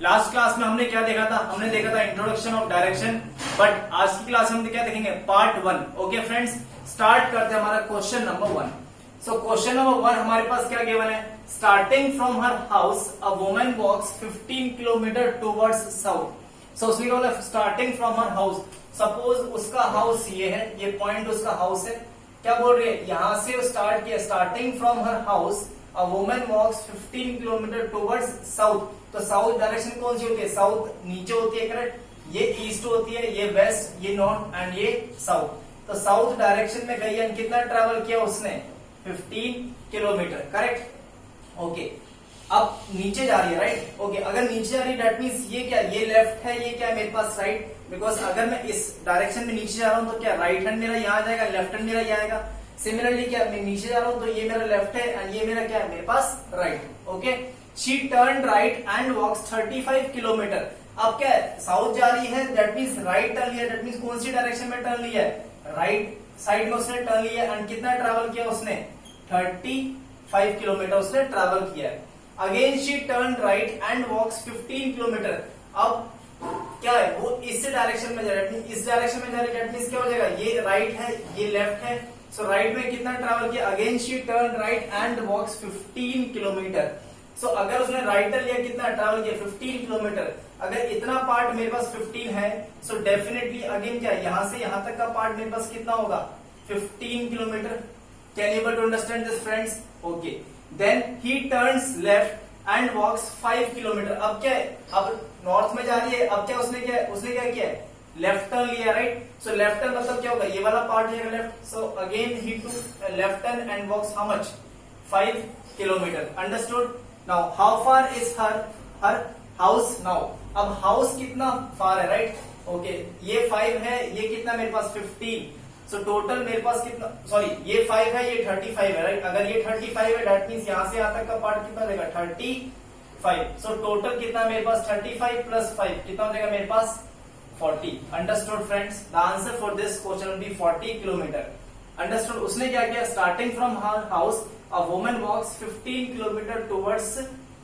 Last class में हमने क्या देखा था, हमने देखा था इंट्रोडक्शन ऑफ डायरेक्शन, बट आज की क्लास में हम क्या देखेंगे, पार्ट 1। ओके फ्रेंड्स, स्टार्ट करते हैं हमारा question number 1। So question number 1 हमारे पास क्या गिवन है, starting from her house a woman walks 15 kilometre towards south. So उसने बोला starting from her house, suppose उसका हाउस ये है, ये पॉइंट उसका हाउस है, क्या बोल रही है, यहां से स्टार्ट किया, starting from her house a woman walks 15 kilometre towards south. तो साउथ डायरेक्शन कौन सी होती है, साउथ नीचे होती है, करेक्ट, ये ईस्ट होती है, ये वेस्ट, ये नॉर्थ एंड ये साउथ। तो साउथ डायरेक्शन में गई है, कितना ट्रेवल किया उसने, 15 किलोमीटर, करेक्ट। ओके, अब नीचे जा रही है, राइट। ओके, अगर नीचे जा रही है दैट मीन्स ये क्या, ये लेफ्ट है, ये क्या मेरे पास राइट, बिकॉज अगर मैं इस डायरेक्शन में नीचे जा रहा हूं तो क्या राइट हैंड मेरा यहाँ जाएगा, लेफ्ट हैंड मेरा यहाँ आएगा। सिमिलरली क्या, मैं नीचे जा रहा हूं तो ये मेरा लेफ्ट है एंड ये मेरा क्या है, मेरे पास right. Okay, she turn right and walks 35 kilometre. अब क्या है, साउथ जा रही है दैट मीन्स राइट टर्न लिया, दैट मीन्स कौन सी डायरेक्शन में टर्न लिया है, राइट साइड में उसने टर्न लिया एंड कितना ट्रेवल किया उसने, 35 किलोमीटर उसने ट्रेवल किया है। Again she turn right and walks 15 kilometre. अब क्या है, वो इस डायरेक्शन में जा रहा है, इस डायरेक्शन में जा रही है, दैट मीन्स क्या हो जाएगा, ये राइट है, ये लेफ्ट है। सो राइट में कितना ट्रेवल किया, again she turn right and walks 15 kilometre. So अगर उसने राइट टर्न लिया, कितना ट्रेवल किया, 15 किलोमीटर। अगर इतना पार्ट मेरे पास 15 है, सो डेफिनेटली अगेन क्या, यहां से यहां तक का पार्ट मेरे पास कितना होगा, 15 kilometre. Can you able to understand this friends? Okay, then he turns left and walks 5 kilometre. अब क्या है, अब नॉर्थ में जा रही है, अब क्या उसने क्या किया है, लेफ्ट टर्न लिया, राइट। सो लेफ्ट टर्न मतलब क्या होगा, ये वाला पार्ट जाएगा left. So again he to left turn and walks how much, 5 kilometre. Understood? Now how far is her house now. अब हाउस कितना फार है, राइट। ओके, ये 5 है, ये कितना मेरे पास 15। सो टोटल मेरे पास कितना, सॉरी ये 5 है, ये 35 है, राइट। अगर ये 35 है दैट मीन्स यहां से यहां तक का पार्ट कितना रहेगा, 35। सो टोटल कितना मेरे पास, 35 प्लस 5 कितना हो जाएगा मेरे पास, 40। Understood friends? The answer for this question will be 40 kilometre. Understood? उसने क्या किया, starting from her house a woman walks 15 kilometre towards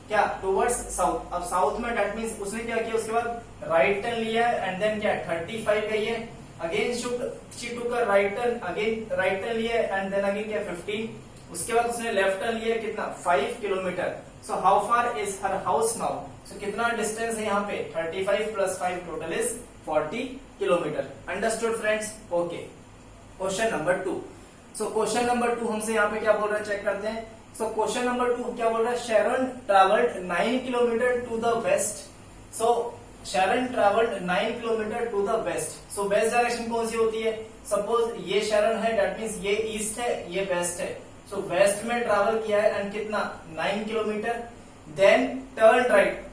क्या, टुवर्ड्स साउथ। अब साउथ में दैट मीन्स उसने क्या किया, उसके बाद राइट टर्न लिया एंड देन क्या 35 गई है, again she took a right turn, again right turn लिया एंड देन अगेन क्या 15। उसके बाद उसने लेफ्ट टर्न लिया, कितना 5 kilometre. So how far is her house now. So कितना डिस्टेंस है यहाँ पे, 35 plus 5 total is 40 kilometre. Understood friends? Okay, question number 2। So question number 2 हमसे यहाँ पे क्या बोल रहा है, चेक करते हैं। सो क्वेश्चन नंबर 2 क्या बोल रहा है, Sharon travelled 9 kilometre to the west. So Sharon travelled 9 kilometre to the west. So west direction कौन सी होती है, सपोज ये शैरन है दैट मीन्स ये ईस्ट है, ये वेस्ट है। सो वेस्ट में ट्रेवल किया है एंड कितना, 9 किलोमीटर। देन टर्न राइट,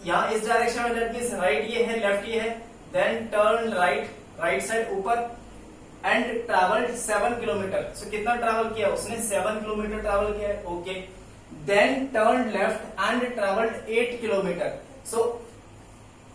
यहाँ इस डायरेक्शन में दैट मीन्स राइट ये है, लेफ्ट ये है। Then turn right, right side ऊपर एंड ट्रेवल्ड 7 किलोमीटर। सो कितना ट्रेवल किया उसने, 7 किलोमीटर ट्रेवल किया है। Okay, then turn left and travelled 8 kilometre. So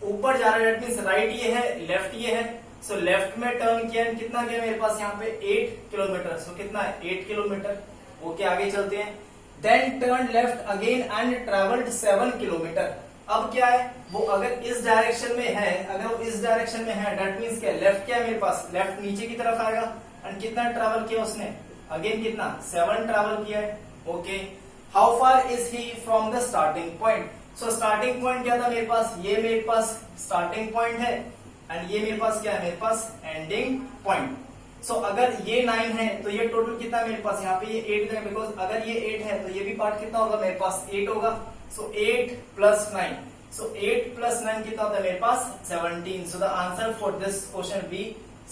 ऊपर जा रहा है दैट मीन्स राइट ये है, लेफ्ट ये है। सो लेफ्ट में टर्न किया, कितना किया मेरे पास यहाँ पे 8 किलोमीटर। सो कितना है, 8 किलोमीटर। ओके, आगे चलते हैं। Then turn left again and travelled 7 kilometre. अब क्या है, वो अगर इस डायरेक्शन में है, अगर वो इस डायरेक्शन में है दैट मीन्स क्या, लेफ्ट क्या है मेरे पास, लेफ्ट नीचे की तरफ आएगा एंड कितना ट्रेवल किया उसने, अगेन कितना 7 ट्रेवल किया है। Okay, how far is he from the starting point. So starting point क्या था मेरे पास, ये मेरे पास स्टार्टिंग पॉइंट है एंड ये मेरे पास क्या है, मेरे पास एंडिंग पॉइंट। सो अगर ये 9 है तो ये टोटल कितना मेरे पास, यहाँ पे ये 8 है, बिकॉज अगर ये 8 है तो ये भी पार्ट कितना होगा मेरे पास, 8 होगा। सो 8 प्लस 9, सो 8 प्लस 9 कितना होता है मेरे पास, 17। So the answer for this question be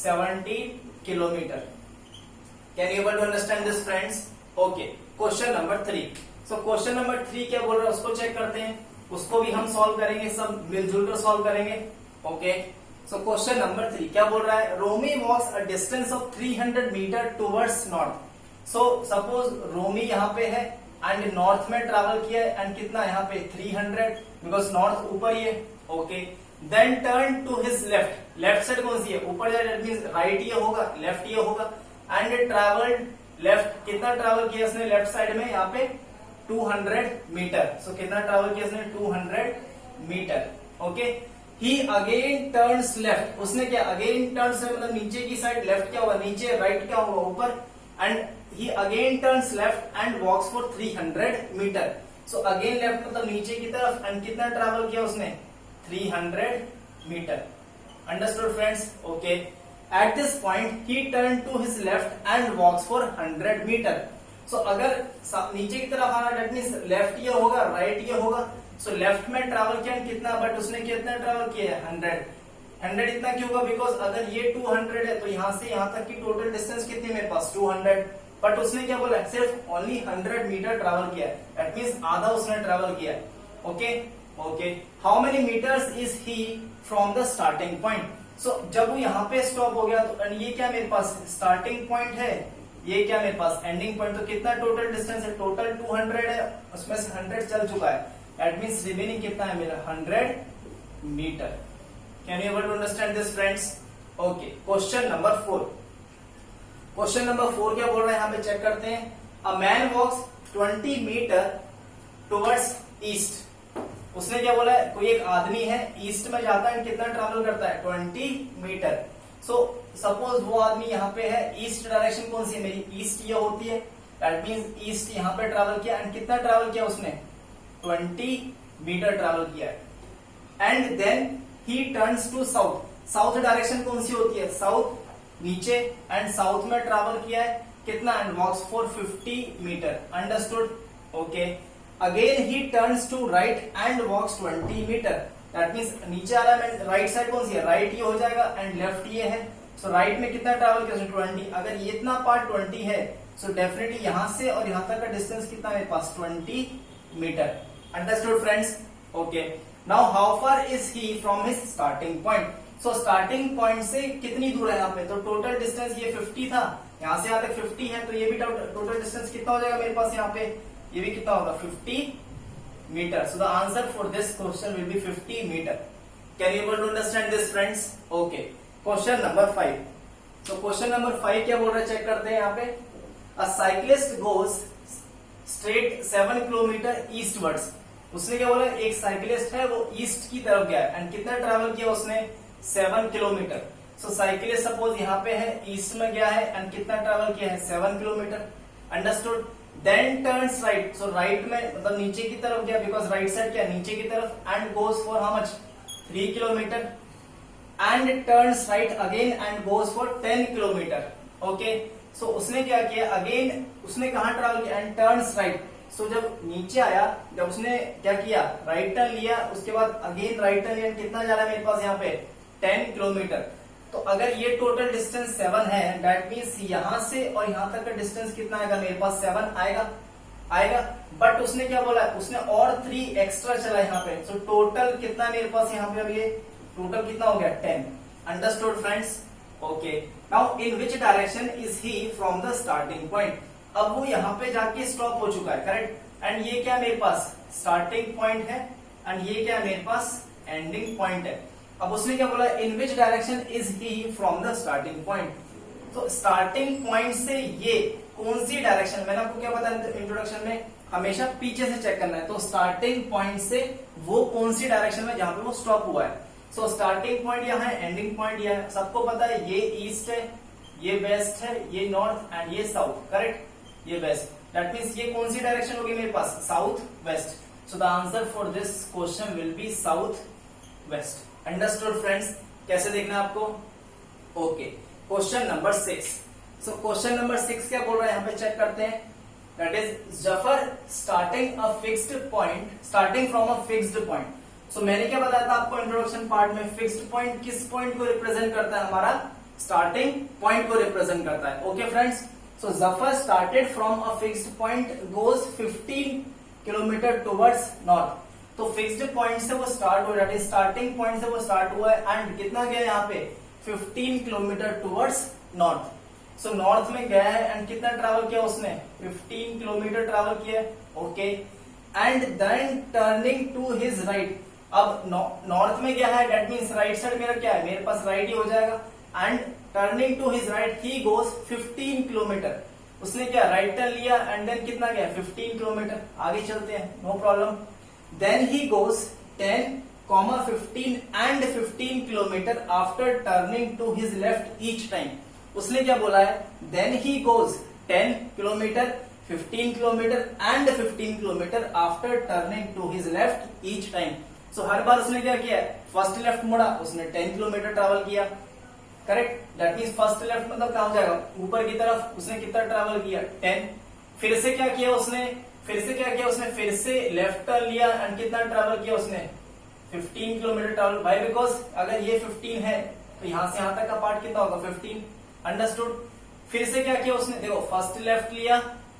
17 kilometre. Can you able to understand this friends? Okay, question number 3। So question number 3 क्या बोल रहा है, उसको चेक करते हैं। उसको भी हम सॉल्व करेंगे, सब मिलजुल कर सॉल्व करेंगे। ओके, सो क्वेश्चन नंबर 3 क्या बोल रहा है, Romi walks a distance of 300 metre towards north. So suppose Romi यहाँ पे है एंड नॉर्थ में ट्रेवल किया है एंड कितना यहाँ पे 300, बिकॉज नॉर्थ ऊपर ही है। Okay, then turn to his left, left side कौन सी है, ऊपर जाए दैट मीन्स राइट ये होगा, लेफ्ट ये होगा। एंड ट्रेवल्ड लेफ्ट, कितना ट्रेवल किया उसने लेफ्ट साइड में, यहाँ पे 200 मीटर। सो कितना ट्रेवल किया उसने, 200 मीटर। ओके। ही अगेन टर्न्स लेफ्ट, उसने क्या अगेन टर्न्स मतलब नीचे की साइड, लेफ्ट क्या होगा नीचे, राइट क्या होगा ऊपर, and he again turns left and walks for 300 metre. So again left मतलब नीचे की तरफ, एंड कितना ट्रैवल किया उसने 300 metre. Understood friends? Okay. At this point he turn to his left and walks for 100 metre. So अगर नीचे की तरफ आना डेट मीन्स लेफ्ट ये होगा, राइट ये होगा। सो लेफ्ट में ट्रैवल किया कितना, बट उसने कितना ट्रैवल किया है 100 इतना क्यों होगा, बिकॉज अगर ये 200 है तो यहां से यहां तक की टोटल डिस्टेंस कितनी मेरे पास 200, बट उसने क्या बोला सिर्फ ओनली 100 मीटर ट्रैवल किया है, दैट मीन्स आधा उसने ट्रैवल किया। Okay okay. How many metres is he from the starting point. So जब वो यहाँ पे स्टॉप हो गया तो ये क्या मेरे पास स्टार्टिंग पॉइंट है, ये क्या मेरे पास एंडिंग पॉइंट, तो कितना टोटल डिस्टेंस है, टोटल 200 है, उसमें से 100 चल चुका है, दैट मीन्स रिमेनिंग कितना है मेरा 100 metre. Can you able to understand this friends? Okay. Question number 4। Question number 4 क्या बोल रहा है यहाँ पे चेक करते हैं। A man walks 20 metre towards east. उसने क्या बोला है, कोई एक आदमी है ईस्ट में जाता है, कितना ट्रैवल करता है 20 मीटर। सो सपोज वो आदमी यहाँ पे है, ईस्ट डायरेक्शन कौन सी है मेरी, ईस्ट ये होती है, दैट मीन्स ईस्ट यहाँ पे ट्रैवल किया, एंड कितना ट्रैवल किया उसने 20 मीटर ट्रैवल किया है। And then he turns to south. South direction कौन सी होती है, साउथ नीचे, एंड साउथ में ट्रैवल किया है कितना, and walks for 50 metre. Understood? Okay. Again he turns to right and walks 20 metre, that means नीचे आ रहा है, राइट साइड कौन सी है, राइट ये हो जाएगा, एंड लेफ्ट ये है। सो राइट में कितना ट्रैवल किया 20, अगर ये इतना पार्ट 20 है, सो डेफिनेटली यहां से और यहां तक का डिस्टेंस कितना है पास 20 metre. Understood friends? Okay. Now how far is he from his starting point. So starting point से कितनी दूर है यहाँ पे, तो टोटल डिस्टेंस ये 50 था, यहां से यहां तक 50 है, तो ये भी टोटल डिस्टेंस कितना हो जाएगा मेरे पास यहाँ पे, ये भी कितना होगा 50 metre. So the answer for this question will be 50 meter. Can you able to understand this friends? Okay. Question number 5. So question number 5 क्या बोल रहा है चेक करते हैं यहाँ पे। A cyclist goes straight 7 kilometre eastwards. उसने क्या बोला, एक साइकिलिस्ट है वो ईस्ट की तरफ गया है, एंड कितना ट्रैवल किया उसने 7 किलोमीटर। सो साइकिलिस्ट सपोज यहाँ पे है, ईस्ट में गया है, एंड कितना ट्रैवल किया है 7 kilometre. Understood? Then turns right, so right में मतलब नीचे की तरफ गया, बिकॉज राइट साइड क्या नीचे की तरफ, and goes for how much 3 kilometre, and turns right again and goes for 10 kilometre. Okay. So उसने क्या किया, अगेन उसने कहां ट्रैवल किया, एंड टर्न्स राइट। सो जब नीचे आया, जब उसने क्या किया राइट टर्न लिया, उसके बाद अगेन राइट टर्न लिया, कितना जा रहा है मेरे पास यहाँ पे 10 किलोमीटर। तो अगर ये टोटल डिस्टेंस 7 है, दैट मीन्स यहां से और यहां तक का डिस्टेंस कितना आएगा मेरे पास 7 आएगा। बट उसने क्या बोला, उसने और 3 एक्स्ट्रा चला यहाँ पे। सो टोटल कितना मेरे पास यहाँ पे, अब ये टोटल कितना हो गया 10। Understood friends? Okay. Now in which direction is he from the starting point. अब वो यहाँ पे जाके स्टॉप हो चुका है, करेक्ट, एंड ये क्या मेरे पास स्टार्टिंग पॉइंट है, एंड ये क्या मेरे पास एंडिंग पॉइंट है। अब उसने क्या बोला, in which direction is he from the starting point. तो स्टार्टिंग पॉइंट से ये कौन सी डायरेक्शन, मैंने आपको क्या बताया इंट्रोडक्शन में, हमेशा पीछे से चेक करना है। तो स्टार्टिंग पॉइंट से वो कौन सी डायरेक्शन में जहां पे वो स्टॉप हुआ है। सो स्टार्टिंग पॉइंट यहाँ है, एंडिंग पॉइंट यह है, सबको पता है, ये ईस्ट है, ये वेस्ट है, ये नॉर्थ, एंड ये साउथ, करेक्ट, ये वेस्ट। दैट मीन्स ये कौन सी डायरेक्शन होगी मेरे पास, south west. So the answer for this question will be south west. Understood friends? कैसे देखना है आपको? Okay. Question number 6। So question number 6 क्या बोल रहा है यहाँ पे चेक करते हैं। That is Zafar starting a fixed point, starting from a fixed point. So मैंने क्या बताया था आपको इंट्रोडक्शन पार्ट में, फिक्स्ड पॉइंट किस पॉइंट को रिप्रेजेंट करता है, हमारा स्टार्टिंग पॉइंट को रिप्रेजेंट करता है। Okay friends? So Zafar started from a fixed point, goes 15 kilometre towards north. तो फिक्स्ड पॉइंट से वो स्टार्ट हुआ, दैट इज स्टार्टिंग पॉइंट से वो स्टार्ट हुआ है, एंड कितना गया यहाँ पे 15 kilometre towards north. So north में गया है, एंड कितना ट्रैवल किया उसने 15 किलोमीटर ट्रैवल किया। Okay. And then turning to his right. अब नॉर्थ में गया है, दैट मीन्स राइट साइड मेरा क्या है, मेरे पास राइट ही हो जाएगा, and turning to his right he goes 15 kilometre. उसने क्या राइट टर्न लिया, एंड देन कितना गया 15 किलोमीटर। आगे चलते हैं, no problem. Then he goes 10 comma 15 and 15 kilometre after turning to his left each time. उसने क्या बोला है, then he goes 10 kilometre, 15 kilometre and 15 kilometre after turning to his left each time. So हर बार उसने क्या किया, फर्स्ट लेफ्ट मुड़ा, उसने 10 किलोमीटर ट्रेवल किया, correct. That means first left मतलब कहां जाएगा, ऊपर की तरफ। उसने कितना ट्रेवल किया, 10। फिर से क्या किया उसने, फिर से लेफ्ट टर्न लिया एंड कितना ट्रेवल किया उसने, 15 किलोमीटर ट्रेवल। भाई बिकॉज अगर ये 15 है तो यहां से यहां तक का पार्ट कितना होगा, 15। अंडरस्टूड। फिर से क्या किया उसने, देखो फर्स्ट लेफ्ट लिया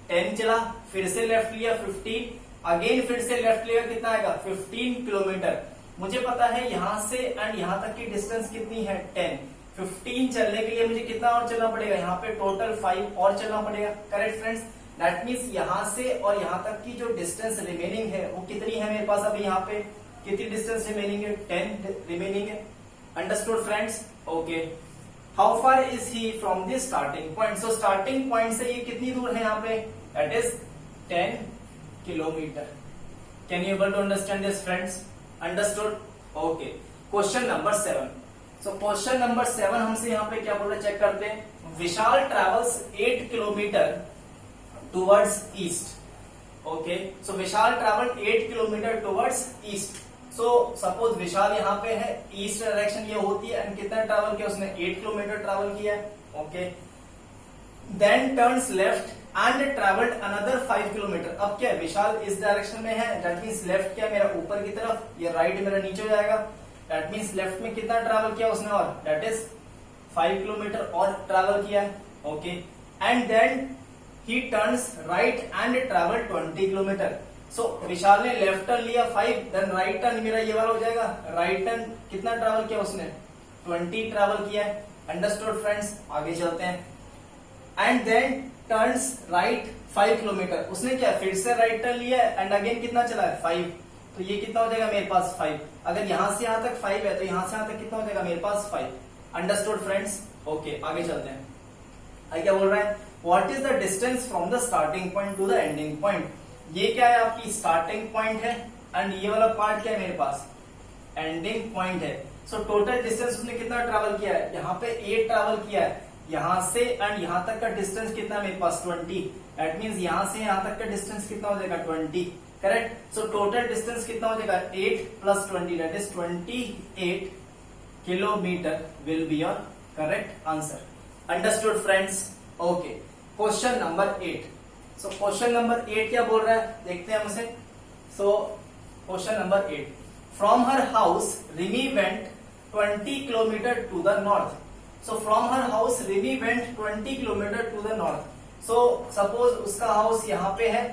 10 चला, फिर से लेफ्ट लिया 15, अगेन फिर से लेफ्ट लिया, कितना आएगा 15 किलोमीटर। मुझे पता है यहां से एंड यहां तक की डिस्टेंस कितनी है 10। 15 चलने के लिए मुझे कितना और चलना पड़ेगा, यहाँ पे टोटल 5 और चलना पड़ेगा, करेक्ट फ्रेंड्स। दैट मीन्स यहां से और यहां तक की जो डिस्टेंस रिमेनिंग है वो कितनी है मेरे पास, अभी यहाँ पे कितनी डिस्टेंस रिमेनिंग है, 10 रिमेनिंग है। Understood friends, okay. How far is he from the starting point. So starting point से ये कितनी दूर है यहाँ पे, that is 10 kilometre. Can you able to understand this friends, understood, okay. Question number 7। So question number 7 हमसे यहाँ पे क्या बोल रहे, चेक करते हैं। Vishal travels 8 kilometre towards east. Okay, so Vishal travel 8 kilometre towards east. So suppose Vishal यहाँ पे है, ईस्ट डायरेक्शन ये होती है, एंड कितना ट्रेवल किया उसने, 8 किलोमीटर ट्रेवल किया है, okay. Then turns left and travelled another 5 kilometre. अब क्या है, विशाल इस डायरेक्शन में है, दैट मीन्स लेफ्ट क्या मेरा ऊपर की तरफ, ये राइट मेरा नीचे हो जाएगा। दैट मीन्स लेफ्ट में कितना ट्रेवल किया उसने, और दैट इज 5 किलोमीटर और ट्रेवल किया है, okay. And then he turns right and travel 20 kilometre. So Vishal ने लेफ्ट टर्न लिया 5, देन राइट टर्न मेरा ये वाला हो जाएगा। राइट टर्न कितना ट्रेवल किया उसने, 20 ट्रेवल किया है। अंडरस्टूड फ्रेंड्स, आगे चलते हैं। And then turns right 5 kilometre. उसने क्या फिर से राइट टर्न लिया है एंड अगेन कितना चला है 5, तो ये कितना हो जाएगा मेरे पास 5। अगर यहां से यहां तक 5 है तो यहां से यहां तक कितना हो जाएगा मेरे पास 5। Understood friends, okay. आगे चलते हैं। आगे क्या बोल रहा है, what is the distance from the starting point two the ending point. ये क्या है, आपकी स्टार्टिंग पॉइंट है, एंड ये वाला पार्ट क्या है मेरे पास, एंडिंग पॉइंट है। सो टोटल डिस्टेंस उसने कितना ट्रेवल किया है, यहाँ पे 8 ट्रेवल किया है। यहां से एंड यहां तक का डिस्टेंस कितना है मेरे पास, 20। दैट मीन्स यहां से यहां तक का डिस्टेंस कितना हो जाएगा, 20, करेक्ट। सो टोटल डिस्टेंस कितना हो जाएगा, 8 plus 20, that is 28 kilometre will be your correct answer. Understood friends, okay. Question number 8। So question number 8 क्या बोल रहा है, देखते हैं हमसे। सो question number 8, from her house Rimi went 20 kilometre to the north. So from her house Rimi went 20 kilometre to the north. So suppose उसका house यहाँ पे है,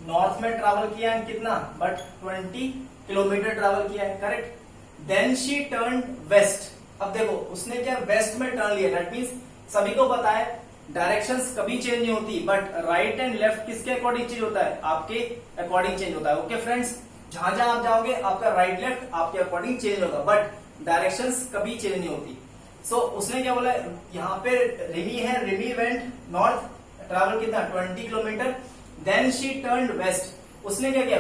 नॉर्थ में ट्रेवल किया है कितना, बट 20 किलोमीटर ट्रेवल किया है, correct. Then she turn west. अब देखो उसने क्या वेस्ट में टर्न लिया, दैट मीन्स सभी को पता है डायरेक्शंस कभी चेंज नहीं होती, बट राइट एंड लेफ्ट किसके अकॉर्डिंग चेंज होता है, आपके अकॉर्डिंग चेंज होता है, ओके फ्रेंड्स। जहां जहां आप जाओगे आपका राइट लेफ्ट आपके अकॉर्डिंग चेंज होगा, बट डायरेक्शंस कभी चेंज नहीं होती। सो उसने क्या बोला, यहाँ पे रिमी है, रिमी वेंट नॉर्थ, ट्रैवल कितना 20 kilometre. Then she turn west. उसने क्या किया,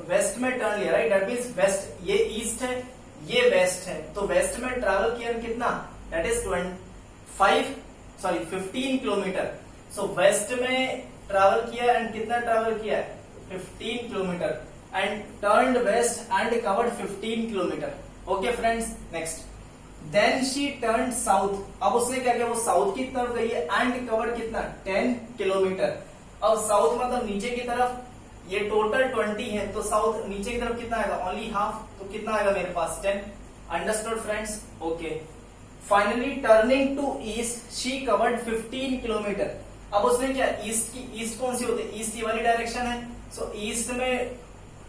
वेस्ट में टर्न लिया, राइट। दैट मीन्स वेस्ट, ये ईस्ट है, ये वेस्ट है, तो वेस्ट में ट्रैवल किया कितना, that is 15 kilometre. So west में ट्रैवल किया एंड कितना ट्रैवल किया, 15 kilometre, and turned west and covered 15 kilometre, okay friends. Next, then she turn south. अब उसने क्या किया, वो साउथ की तरफ गई है एंड कवर कितना 10 किलोमीटर। अब साउथ मतलब नीचे की तरफ, ये टोटल 20 है, तो साउथ नीचे की तरफ कितना आएगा, ओनली हाफ, तो कितना आएगा मेरे पास 10। Understood friends, okay. Finally turning to east she covered 15 kilometre. अब उसने क्या, ईस्ट कौन सी होती है, ईस्ट वाली डायरेक्शन है, सो ईस्ट में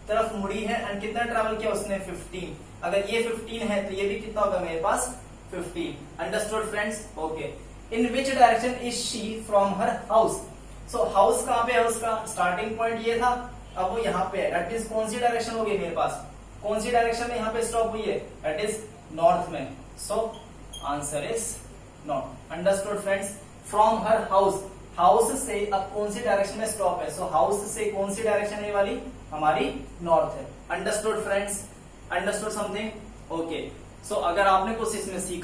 तरफ मुड़ी है एंड कितना ट्रैवल किया उसने 15। अगर ये 15 है तो ये भी कितना होगा मेरे पास 15। Understood friends, okay. In which direction is she from her house. So house कहां पे है उसका, स्टार्टिंग पॉइंट ये था, अब वो यहाँ पे है, दैट मीन्स कौन सी डायरेक्शन होगी मेरे पास, कौन सी डायरेक्शन में यहाँ पे स्टॉप हुई है, दैट इज नॉर्थ में। So answer is north. Understood friends, from her house, house से अब कौन सी डायरेक्शन में स्टॉप है, सो हाउस से कौन सी डायरेक्शन है वाली, हमारी नॉर्थ है। Understood friends, understood something? Okay, so अगर आपने कुछ इसमें सीखा